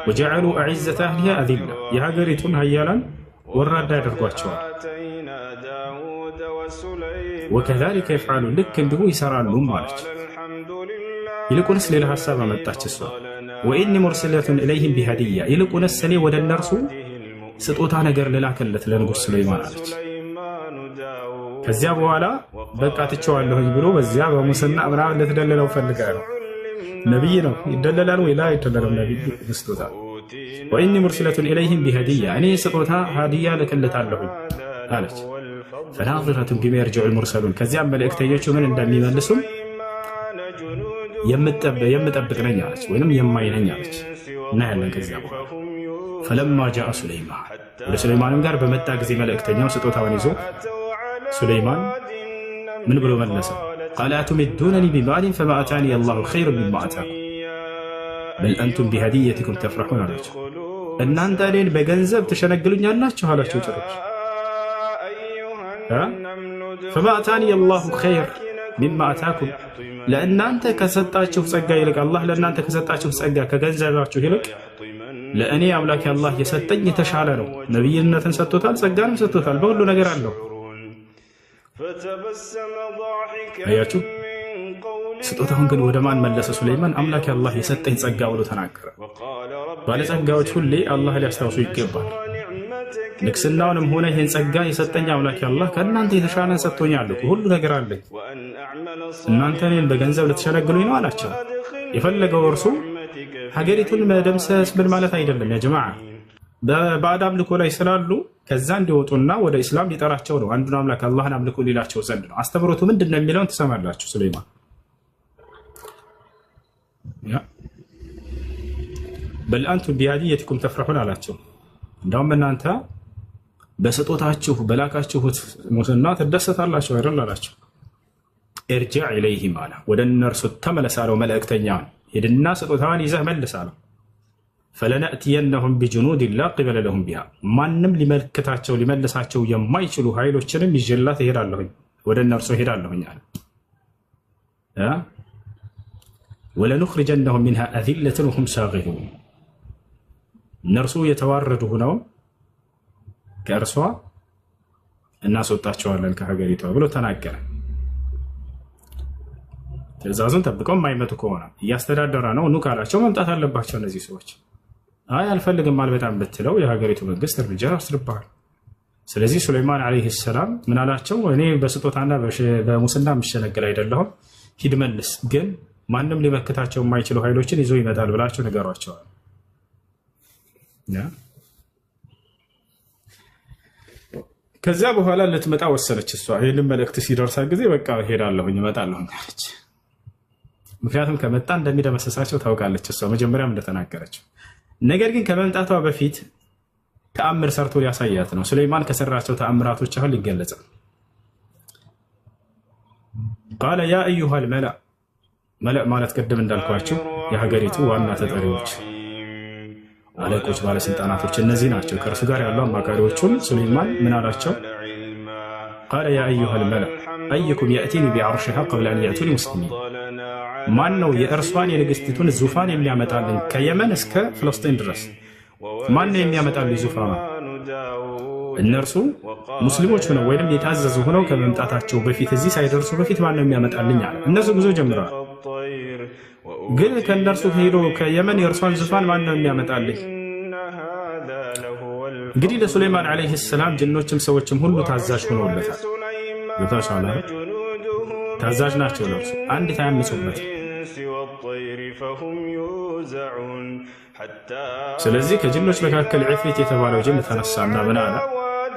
ወጀዐሉ አዕዘተ አህሊሃ አዚላ የሀገሪቱን ሀያላን ወራዳ ያደርጓቸዋል። ወከዛሊከ የፍዐሉ ልክ እንዲሁ ይሰራሉ ማለች። ይልቁንስ ሌላ ሀሳብ አመጣች እሷ ወኢኒ ሙርሲለቱን ኢለይሂም ቢሀዲያ ይልቁንስ እኔ ወደ እነርሱ ስጦታ ነገር ልላክለት ለንጉሥ ሱለይማን አለች። ከዚያ በኋላ በቃ ትቼዋለሁኝ ብሎ በዚያ በሙስና ምናምን ልትደልለው ፈልጋ ነው። ነቢይ ነው ይደለላል ወይ? ላ አይደለልም። ነቢይ ስጦታ ወኢኒ ሙርሲለቱን ኢለይሂም ቢሀዲያ እኔ ስጦታ ሀዲያ ልክለታለሁኝ አለች። ፈናዚረቱን ቢማ የርጅዑል ሙርሰሉን ከዚያም መልእክተኞቹ ምን እንደሚመልሱም የምጠብቅ ነኝ አለች፣ ወይንም የማይ ነኝ አለች። እና ያለን ከዚያ በኋላ ፈለማ ጃአ ሱለይማን ወደ ሱለይማንም ጋር በመጣ ጊዜ መልእክተኛው ስጦታውን ይዞ ሱለይማን ምን ብሎ መለሰ? ቃለ አቱሚዱነኒ ቢማሊን ፈማ አታኒ አላሁ ኸይሩን ሚማ አታኩም በል አንቱም ቢሀዲየቲኩም ተፍረሑን አላቸው። እናንተ እኔን በገንዘብ ትሸነግሉኛላችሁ አላቸው። ጭራሽ ፈማ አታኒ አላሁ ኸይር ሚማ አታኩም ለእናንተ ከሰጣችሁ ጸጋ ይልቅ አላህ ለእናንተ ከሰጣችሁ ጸጋ ከገንዘባችሁ ይልቅ ለእኔ አምላክ አላህ የሰጠኝ የተሻለ ነው። ነቢይነትን ሰጥቶታል፣ ጸጋንም ሰጥቶታል፣ በሁሉ ነገር አለው። አያችሁ፣ ስጦታውን ግን ወደ ማን መለሰ ሱለይማን? አምላክ አላህ የሰጠኝ ጸጋ ብሎ ተናገረ። ባለጸጋዎች ሁሌ አላህ ሊያስታውሱ ይገባል። ንግስናውንም ሆነ ይህን ጸጋ የሰጠኝ አምላክ አላህ ከእናንተ የተሻለን ሰጥቶኛል እኮ ሁሉ ነገር አለኝ። እናንተ እኔን በገንዘብ ልትሸነግሉኝ ነው አላቸው። የፈለገው እርሱ ሀገሪቱን መደምሰስ ምን ማለት አይደለም። ያ ጀማዓ በባዕድ አምልኮ ላይ ስላሉ ከዛ እንዲወጡና ወደ ኢስላም ሊጠራቸው ነው። አንዱን አምላክ አላህን አምልኮ ሊላቸው ዘንድ ነው። አስተምሮቱ ምንድን ነው የሚለውን ትሰማላችሁ። ሱለይማን በል አንቱም ቢሀዲየቲኩም ተፍረሑን አላቸው። እንዳውም እናንተ በስጦታችሁ በላካችሁት ሙስና ትደሰታላችሁ አይደል አላቸው። እርጅዕ ኢለይሂም አለ ወደ እነርሱ ተመለስ አለው። መልእክተኛውን ሄድና ስጦታዋን ይዘህ መልስ አለው። ፈለነእትየነሁም ቢጁኑድን ላ ቂበለ ለሁም ቢሃ ማንም ሊመልክታቸው ሊመልሳቸው የማይችሉ ኃይሎችንም ይዤላት እሄዳለሁኝ ወደ እነርሱ እሄዳለሁኝ አለ። ወለኑኽሪጀነሁም ሚንሃ አዚለተን ወሁም ሳጊሩን እነርሱ የተዋረዱ ሆነው ከእርሷ እናስወጣቸዋለን ከሀገሪቷ ብሎ ተናገረ። ትዕዛዙን ጠብቀው የማይመጡ ከሆነ እያስተዳደረ ነው ኑ ካላቸው መምጣት አለባቸው። እነዚህ ሰዎች አይ አልፈልግም አልበጣም ብትለው የሀገሪቱ መንግስት እርምጃ ይወስድብሃል። ስለዚህ ሱለይማን ዓለይሂ ሰላም ምን አላቸው? እኔ በስጦታና በሙስና የምሸነገል አይደለሁም፣ ሂድ መልስ፣ ግን ማንም ሊመክታቸው የማይችሉ ኃይሎችን ይዞ ይመጣል ብላቸው ነገሯቸዋል። ከዚያ በኋላ ልትመጣ ወሰነች። እሷ ይህንን መልእክት ሲደርሳ ጊዜ በቃ ሄዳለሁኝ እመጣለሁኝ አለች። ምክንያቱም ከመጣ እንደሚደመሰሳቸው ታውቃለች እሷ መጀመሪያም እንደተናገረችው። ነገር ግን ከመምጣቷ በፊት ተአምር ሰርቶ ሊያሳያት ነው። ሱለይማን ከሰራቸው ተአምራቶች አሁን ይገለጻል። ቃለ ያ አዩሃል መላእ መላእ ማለት ቅድም እንዳልኳቸው የሀገሪቱ ዋና ተጠሪዎች፣ አለቆች፣ ባለስልጣናቶች እነዚህ ናቸው። ከእርሱ ጋር ያሉ አማካሪዎቹን ሱለይማን ምን አላቸው? ቃለ ያ አዩሃል መላእ አዩኩም የእቲኒ ቢዐርሺሃ ቀብለ አን የእቱኒ ሙስሊሚን ማን ነው የእርሷን የንግስቲቱን ዙፋን የሚያመጣልኝ ከየመን እስከ ፍልስጤን ድረስ ማን ነው የሚያመጣልኝ ዙፋን? እነርሱ ሙስሊሞች ሆነው ወይም የታዘዙ ሆነው ከመምጣታቸው በፊት እዚህ ሳይደርሱ በፊት ማን ነው የሚያመጣልኝ አለ። እነሱ ጉዞ ጀምረዋል። ግን ከእነርሱ ሄዶ ከየመን የእርሷን ዙፋን ማን ነው የሚያመጣልኝ? እንግዲህ ለሱለይማን ዓለይሂ ሰላም ጅኖችም ሰዎችም ሁሉ ታዛዥ ሆነውለታል። ይታሻላ ታዛዥ ናቸው ለእርሱ አንዲት አያምፁበት። ስለዚህ ከጅኖች መካከል ዕፍሪት የተባለው ጅን ተነሳና ምን አለ?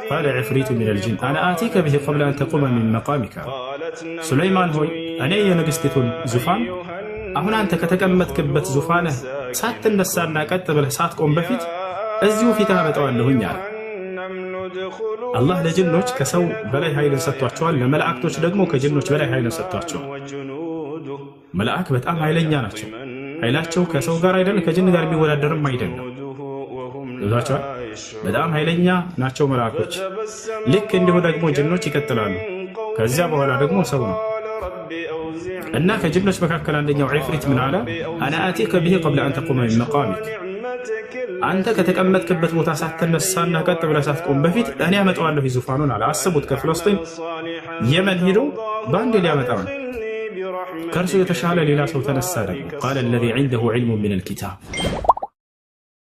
ቃለ ዕፍሪቱ ሚነል ጅን አነ አቲከ ቢሂ ቀብለ አን ተቁመ ሚን መቃሚከ ሱለይማን ሆይ እኔ የንግስቲቱን ዙፋን አሁን አንተ ከተቀመጥክበት ዙፋንህ ሳትነሳና ቀጥ ብለህ ሳትቆም በፊት እዚሁ ፊትህ አመጣዋለሁኝ አለ። አላህ ለጅኖች ከሰው በላይ ኃይልን ሰጥቷቸዋል። ለመላእክቶች ደግሞ ከጅኖች በላይ ኃይልን ሰጥቷቸዋል። መላእክ በጣም ኃይለኛ ናቸው። ኃይላቸው ከሰው ጋር አይደለም ከጅን ጋር የሚወዳደርም አይደለም። ይዛቸዋል በጣም ኃይለኛ ናቸው መላእክቶች። ልክ እንዲሁ ደግሞ ጅኖች ይቀጥላሉ። ከዚያ በኋላ ደግሞ ሰው ነው እና ከጅኖች መካከል አንደኛው ዕፍሪት ምን አለ? አነ አቲከ ቢሂ ቀብለ አን ተቁመ ሚን መቃሚክ አንተ ከተቀመጥክበት ቦታ ሳትነሳና ቀጥ ብለህ ሳትቆም በፊት እኔ አመጣዋለሁ ዙፋኑን አለ። አስቡት፣ ከፍለስጢን የመን ሄዶ በአንድ ሊያመጣው ነው። ከእርሱ የተሻለ ሌላ ሰው ተነሳ ደግሞ ቃለ الذي عنده علم من الكتاب